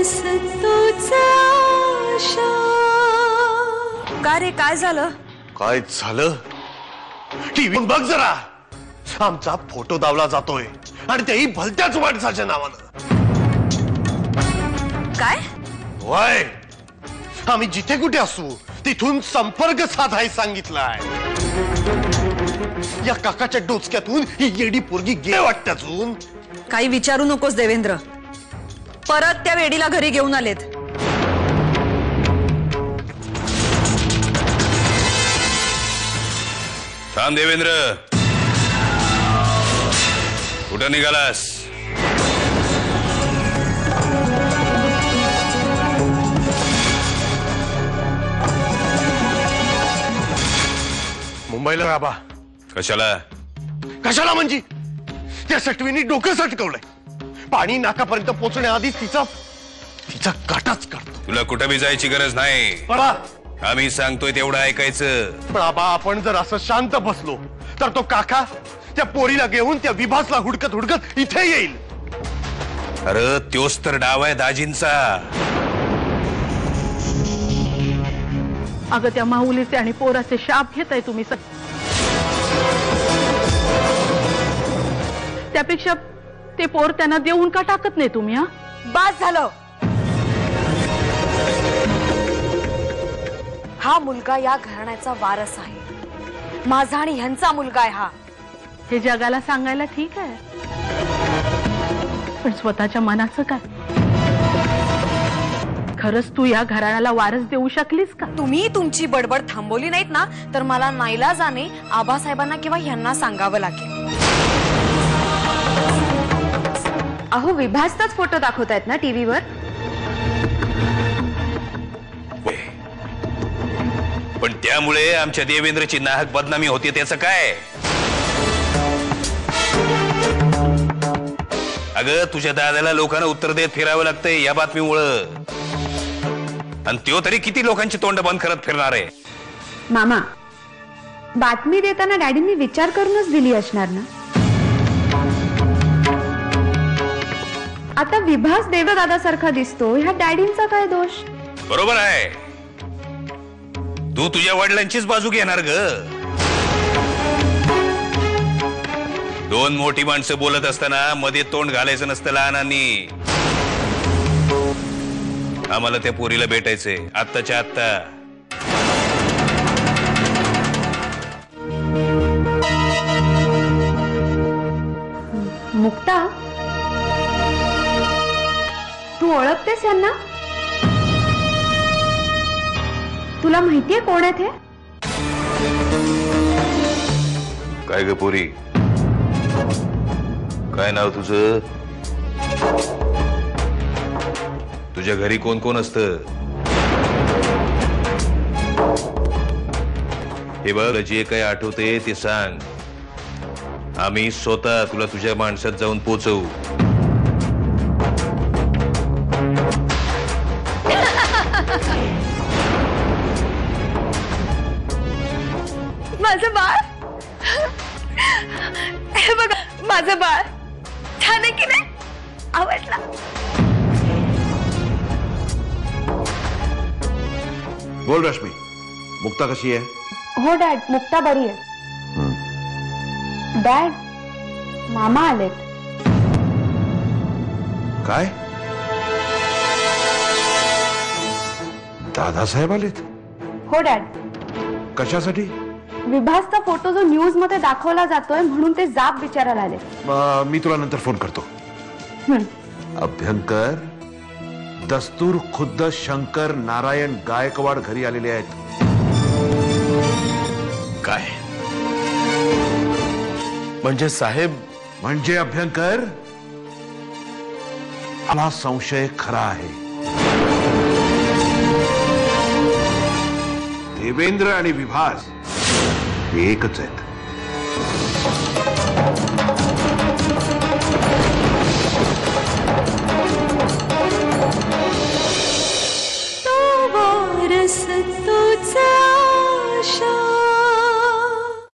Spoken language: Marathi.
बस तूच आशा. का रे, काय झालं? काय झालं? टीव्ही बघ जरा. आमचा फोटो दावला जातोय आणि तेही भलत्याच माणसाच्या नावानं. काय? वय आम्ही जिथे कुठे असू तिथून संपर्क साधाय सांगितलाय. या काकाच्या डोचक्यातून ही येडी पोरगी गे वाटते. अजून काही विचारू नकोस देवेंद्र. परत त्या वेडीला घरी घेऊन आलेत. थांब देवेंद्र, कुठं निघालास? मुंबईला राबा. कशाला? कशाला म्हणजे त्या सटवीनी डोकं सटकवलंय. पाणी नाकापर्यंत पोहोचण्याआधीच तिचा काटाच काढतो. तुला कुठं बी जायची गरज नाही. पळा. आम्ही सांगतोय तेवढं ऐकायचं. पण आबा, आपण जर असं शांत बसलो तर तो काका त्या पोरीला घेऊन त्या विभासला हुडकत हुडकत इथे येईल. अरे त्योच तर डाव आहे दाजींचा. अगं त्या माऊलीचे आणि पोराचे शाप घेताय तुम्ही. त्यापेक्षा ते पोर त्यांना देऊन का टाकत नाही तुम्ही? हा, बास झालं. हा मुलगा या घराण्याचा वारस आहे. माझा आणि ह्यांचा मुलगा आहे हा. हे जगाला सांगायला ठीक आहे, पण स्वतःच्या मनाचं काय? खरंच तू या घराण्याला वारस देऊ शकलीस का? तुम्ही तुमची बडबड थांबवली नाहीत ना तर मला नाईलाजाने आबासाहेबांना किंवा ह्यांना सांगावं लागेल. अहो, विभासचाच फोटो दाखवतायत ना टीव्हीवर. पण त्यामुळे आमच्या देवेंद्रची नाहक बदनामी होती त्याचं काय? अगं तुझ्या दादाला लोकांना उत्तर देत फिरावं लागतंय या बातमीमुळं. आणि त्यो तरी किती लोकांची तोंड बंद करत फिरणार आहे? मामा, बातमी देताना डॅडींनी विचार करूनच दिली असणार ना. आता विभास देवदादासारखा दिसतो, ह्या डॅडींचा काय दोष? बरोबर आहे. तू तुझ्या वडिलांचीच बाजू घेणार ग. दोन मोठी माणसं बोलत असताना मध्ये तोंड घालायचं नसतं लहानांनी. आम्हाला त्या पोरीला भेटायचंय आत्ताच्या आत्ता. मुक्ता, तू ओळखतेस यांना? तुला माहितीये कोण आहेत हे? काय ग पोरी, काय नाव तुझं? तुझ्या घरी कोण कोण असतं? हे बघ, जे काही आठवते ते सांग. आम्ही स्वतः तुला तुझ्या माणसात जाऊन पोचवू. माझं बाळ, हे बघा माझं बाळ. छान आहे की नाही? आवडला? बोल रश्मी, मुक्ता कशी आहे? हो डॅड, मुक्ता बरी आहे. डॅड, मामा आलेत. काय? दादासाहेब आलेत? हो डॅड. कशासाठी? विभासचा फोटो जो न्यूज मध्ये दाखवला जातोय म्हणून ते जाब विचारायला आले. मी तुला नंतर फोन करतो. अभ्यंकर, दस्तूर खुद्द शंकर नारायण गायकवाड घरी आलेले आहेत. काय म्हणजे साहेब? म्हणजे अभ्यंकर, आपला संशय खरा आहे. देवेंद्र आणि विभास एकच आहेत.